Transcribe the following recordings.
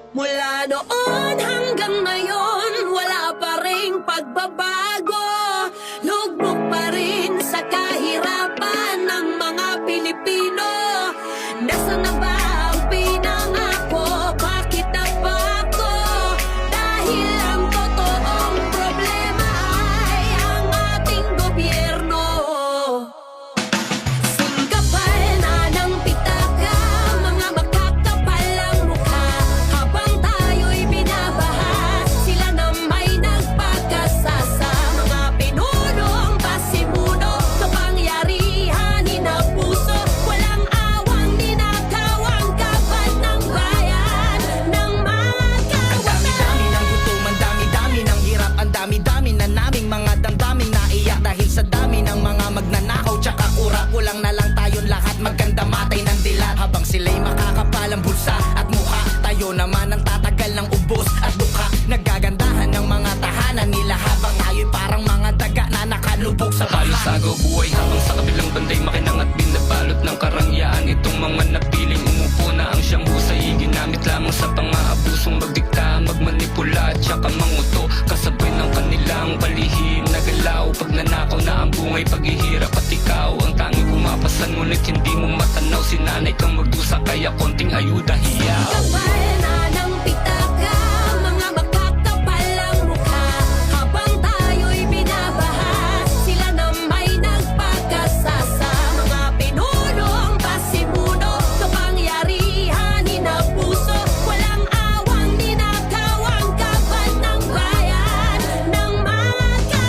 Mula noon hanggang ngayon, wala pa ring pagbabago. Lugmok pa rin sa kahirapan ng mga Pilipino. Nasaan na ba ang pinangako? Bakit na ba ako? Dahil ang totoong problema ay ang ating gobyerno. Singkapal na ng pitaka, mga makakapal ang mukha. Habang tayo'y binabaha, sila na may nagpagkasasa. Mga pinulong pasimuno, kapangyarihan inapuso. Walang awang ninakaw ang kapat ng bayan ng mga Ang dami-dami ng gutom, ang dami-dami ng hirap, ang dami-dami na naming mga damdaming naiyak dahil sa dami ng mga magnanakaw tsaka kurap. Kulang na lang tayong lahat maganda matay ng dilat habang sila'y makakapal ang bulsa at mukha. Tayo naman ang tatagal ng ubos at dukha. Nagagandahan ng mga tahanan nila habang tayo'y parang mga daga na nakalubog sa Halos baha. agaw buhay habang sa kabilang banday makinang at binabalot ng karangyaan. Itong mga napiling umupo na ang siyang husay, ginamit lamang sa pang-aabusong magdikta, magmanipula at saka manguto. Kasabay ng kanilang palihim na galaw, pag nanakaw na ang bungay, paghihirap at ikaw ang tanging pumapasan, ngunit hindi mo matanaw. Sinanay kang magdusa kaya konting ayuda hiyaw. Kapal na ng pitaka, mga makakapal ang mukha. Habang tayo'y binabaha, sila na may nagpagkasasa. Mga pinulong pasimuno, kapangyarihan inapuso. Walang awang ninakaw ang kapat ng bayan ng mga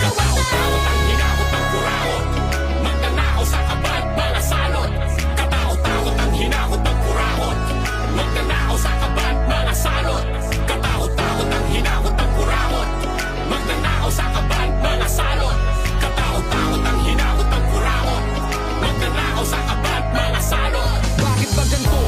Kataot-taot ang hinakot ng kurahot, magnanakaw sa kabat, mga salot. Kataot-taot ang hinakot ng kurahot, magnanakaw sa kabat, mga salot. Kataot-taot ang hinakot ng kurahot, magnanakaw sa kabat, mga salot. Kataot-taot ang hinakot ng kurahot, magnanakaw sa kabat, mga salot. Bakit ba ganito?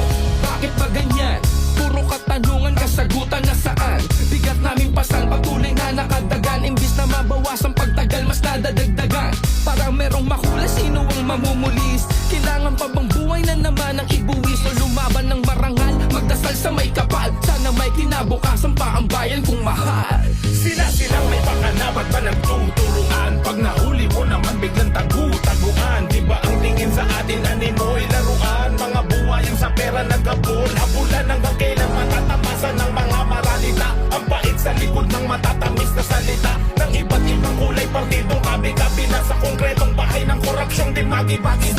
Bakit ba ganyan? Puro katanungan, kasagutan na saan? Bigat naming pasan, patuloy na nakadagan. Imbis na mabawasan pagtagal, mas nadadagdagan. Parang merong makula, sino ang mamumulis? Kailangan pa bang buhay na naman ang ibuwis? O lumaban ng marangal, magdasal sa may kapal. Sana may kinabukasan pa ang bayan kung mahal. Sila may pakana, ba't ba nagtuturungan? Pag nahuli mo naman biglang tagu-taguan. Di ba ang tingin sa atin anino'y laruan? Mga buhayang sa pera nagkabul, habulan hanggang kailan matatamasan ng mga maralita. Ang bait sa likod ng matatamis na salita ng iba't ibang kulay, partidong kabi-kabila sa konkretong bahay ng korupsyong di magi-bagi